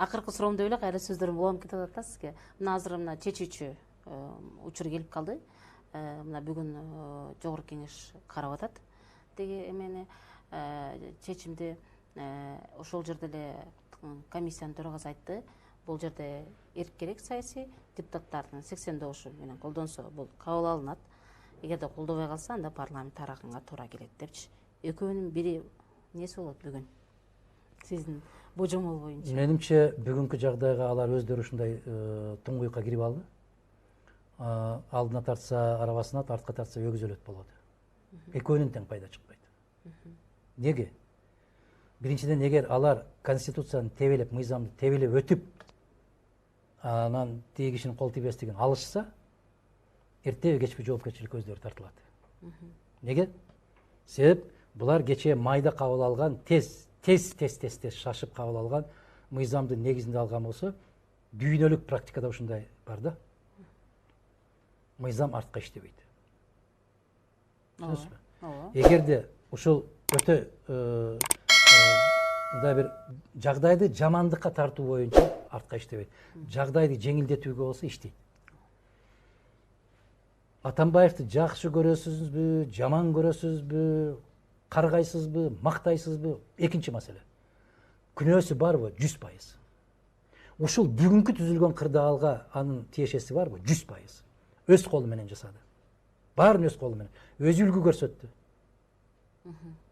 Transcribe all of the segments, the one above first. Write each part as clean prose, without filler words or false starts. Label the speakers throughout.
Speaker 1: акыркы суроомдо эле кайра сөздөрүм уланып кетип атат да сизге. Мына азыр мына чечүүчү учур келип калды. Мына бүгүн жогорку кеңеш карап атат. Деги эмени чечимди ошол жерде эле комиссиянын төрагасы айтты. Бул жерде эркерээк саясий депутаттардын 89 менен колдонсо бул кабыл алынат. Эгерде колдобой калса, анда парламент тарагынга туура келет депчи. Экөөнүн бири несі болот бүгүн? Сиздин божомол боюнча.
Speaker 2: Менимче бүгүнкү жагдайга алар өздөрү ушундай туңгуйукка кирип алды. Алдына тартса арабасына, артка тартса өгүз өлөт болот. Экөөнүн тең пайда чыкпайт. Неге? Биринчиден, эгер алар конституцияны тебелеп, мыйзамды тебелеп өтүп, анан тиги кишинин кол тийбестигин алышса, эртеби кечпи жоопкерчиликке өздөрү тартылат. Неге? Себеп булар кечээ майда кабыл алган, тез шашып кабыл алган мыйзамдын негизинде алган болсо, дүйнөлүк практикада ушундай бар да. Мыйзам артка иштебейт. Түшүнөсүзбү? Эгерде ушул өтө мындай бир жагдайды жамандыкка тартуу боюнча артка иштебейт. Жагдайды жеңилдетүүгө болсо иштейт. Атамбаевди жакшы көрөсүзбү, жаман көрөсүзбү, каргайсызбы, мактайсызбы? Экинчи маселе. Күнөөсү барбы? 100%. Ушул бүгүнкү түзүлгөн кырдаалга анын тиешеси барбы? 100%. Өз колу менен жасады. Баарын өз колу менен. Өзү үлгү көрсөттү.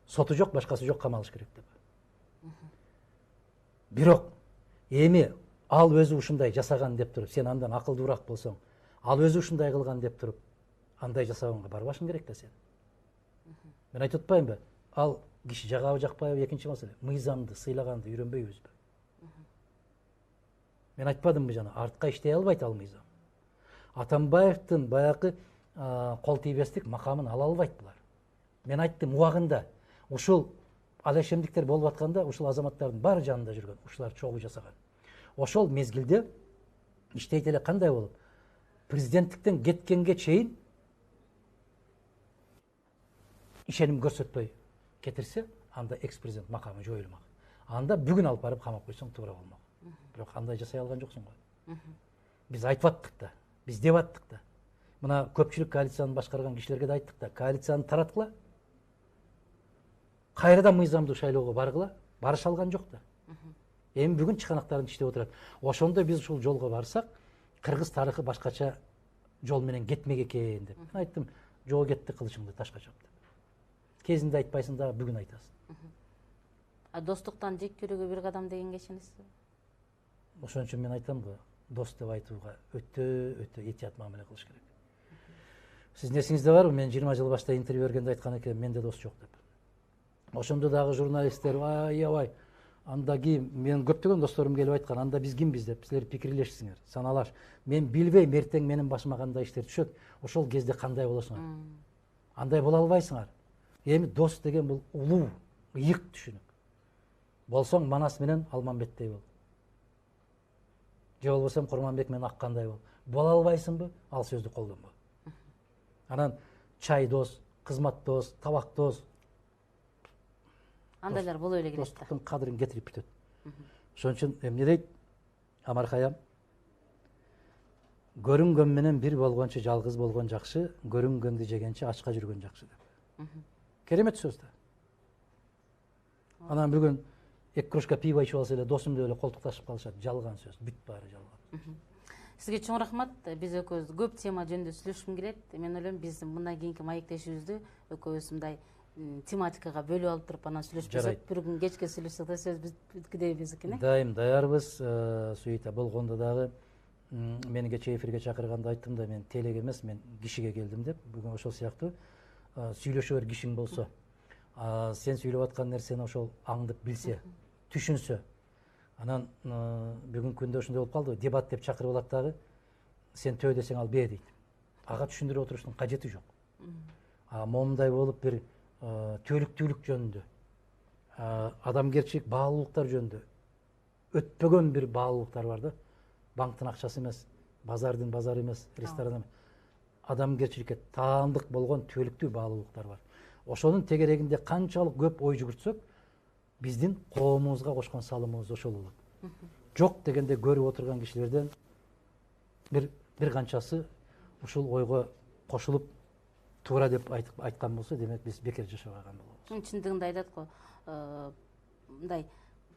Speaker 2: Соту жок, башкасы жок, камалыш керек деп. Бирок эми ал өзү ушундай жасаган деп туруп, сен андан акылдуураак болсоң, ал өзү ушундай кылган деп туруп, андай жасаганга барбашың керек да сен. Мен айтып атпаймынбы? Ал киши жагабы жакпайбы экинчи маселе. Мыйзамды сыйлаганды үйрөнбөйбүзбү? Мен айтпадымбы жана, артка иштей албайт ал мыйзам. Атамбаевдин баягы кол тийбестик макамын ала албайт булар. Мен айттым убагында, ушул алешемдиктер болуп атканда, ушул азаматтардын баары жанында жүргөн, ушулар чогуу жасаган. Ошол мезгилде иштейт эле кандай болуп? Президенттиктен кеткенге чейин ишеним көрсөтпөй кетирсе, анда экс-президент макамы жоюлмак. Анда бүгүн алып барып камап койсоң туура болмок. Бирок андай жасай алган жоксуң го. Биз айтып аттык да, биз деп аттык да. Мына көпчүлүк коалицияны башкарган кишилерге да айттык да, коалицияны тараткыла. Кайрадан мыйзамдуу шайлоого баргыла, барыша алган жок да. Эми бүгүн чыганактарын иштеп отурат. Ошондо биз ушул жолго барсак, кыргыз тарыхы башкача жол менен кетмек экен деп. Мен айттым, жол кетти, кылычыңды ташка чап деп. Кезинде айтпайсың да, бүгүн айтасың.
Speaker 1: Достуктан жек көрүүгө бир кадам дегенге ишенесизби?
Speaker 2: Ошон үчүн мен айтам го, дос деп айтууга өтө этият мамиле кылыш керек. Сиздин эсиңизде барбы? Мен 20 жыл башта интервью бергенде айткан экен, менде дос жок деп. Ошондо дагы журналисттер, аябай, анда ким, мен көптөгөн досторум келип айткан, анда биз кимбиз деп, силер пикирлешсиңер, саналаш. Мен билбейм, эртең менин башыма кандай иштер түшөт, ошол кезде кандай болосуңар. Андай боло албайсыңар. Эми дос деген бул улуу, ыйык түшүнүк. Болсоң Манас менен Алмамбеттей бол. Же болбосом Курманбек менен Аккандай бол. Боло албайсыңбы? Ал сөздү колдонбо. Анан чай дос, кызмат дос, табак дос.
Speaker 1: Андайлар боло эле келет да.
Speaker 2: Достуктун кадырын кетирип бүтөт. Ошон үчүн эмне дейт? Амархаям, көрүнгөн менен бир болгончу жалгыз болгон жакшы, көрүнгөндү жегенче ачка жүргөн жакшы деп. Керемет сөз да. Анан бүгүн эки кружка пиво ичип алса эле досум деп эле колтукташып калышат. Жалган сөз, бүт баары жалган.
Speaker 1: Сизге чоң рахмат. Биз экөөбүз көп тема жөнүндө сүйлөшкүм келет. Мен ойлойм, биз мындан кийинки маектешибизди экөөбүз мындай тематикага бөлүп алып туруп анан сүйлөшпөсөк, бир күн кечке сүйлөшсөк да сөз бүткүдөй экен.
Speaker 2: Дайым даярбыз. Суйта болгондо дагы мени кечээ эфирге чакырганда айттым да, мен телеге эмес, мен кишиге келдим деп. Бүгүн ошол сыяктуу сүйлөшө бер кишиң болсо, сен сүйлөп аткан нерсени ошол аңдып билсе, түшүнсө, анан бүгүнкү күндө ушундай болуп калды, дебат деп чакырып алат дагы, сен төө десең ал бээ дейт. Ага түшүндүрүп отуруштун кажети жок. Момундай болуп бир төлүктүүлүк жөнүндө, адамгерчилик, баалуулуктар жөнүндө өтпөгөн бир баалуулуктар бар да. Банктын акчасы эмес, базардын базары эмес, ресторан эмес. Адамгерчиликке таандык болгон төлүктүү баалуулуктар бар. Ошонун тегерегинде канчалык көп ой жүгүртсөк, биздин коомубузга кошкон салымыбыз ошол болот. жок дегенде көрүп отурган кишилерден бир канчасы ушул ойго кошулуп туура деп айткан болсо, демек биз бекер жашабай калган болобуз.
Speaker 1: Чындыгында айтат го, мындай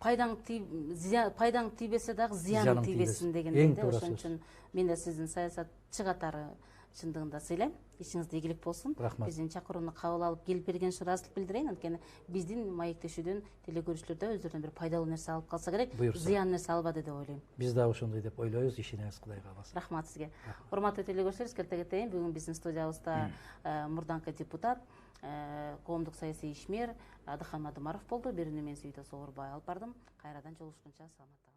Speaker 1: пайдаң тийбесе дагы зыяның тийбесин дегендей да. Ошон үчүн мен да сиздин саясатчы катары чындыгында сыйлайм. Ишиңизде ийгилик болсун.
Speaker 2: Рахмат.
Speaker 1: Биздин чакырууну кабыл алып келип берген үчүн ыраазычылык билдирейин. Анткени биздин маектешүүдөн телекөрүүчүлөр да өздөрүнөн бир пайдалуу нерсе алып калса керек, зыян нерсе албады деп ойлойм.
Speaker 2: Биз дагы ошондой деп ойлойбуз. Ишенебиз, Кудайга кааласа.
Speaker 1: Рахмат сизге. Урматтуу телекөрүүчүлөр, эскерте кетейин. Бүгүн биздин студиябызда мурданкы депутат, коомдук саясий ишмер Адыхан Мадумаров болду. Берүүнү мен Сүйүтө Соорбай алып бардым. Кайрадан жолугушкунча саламатта.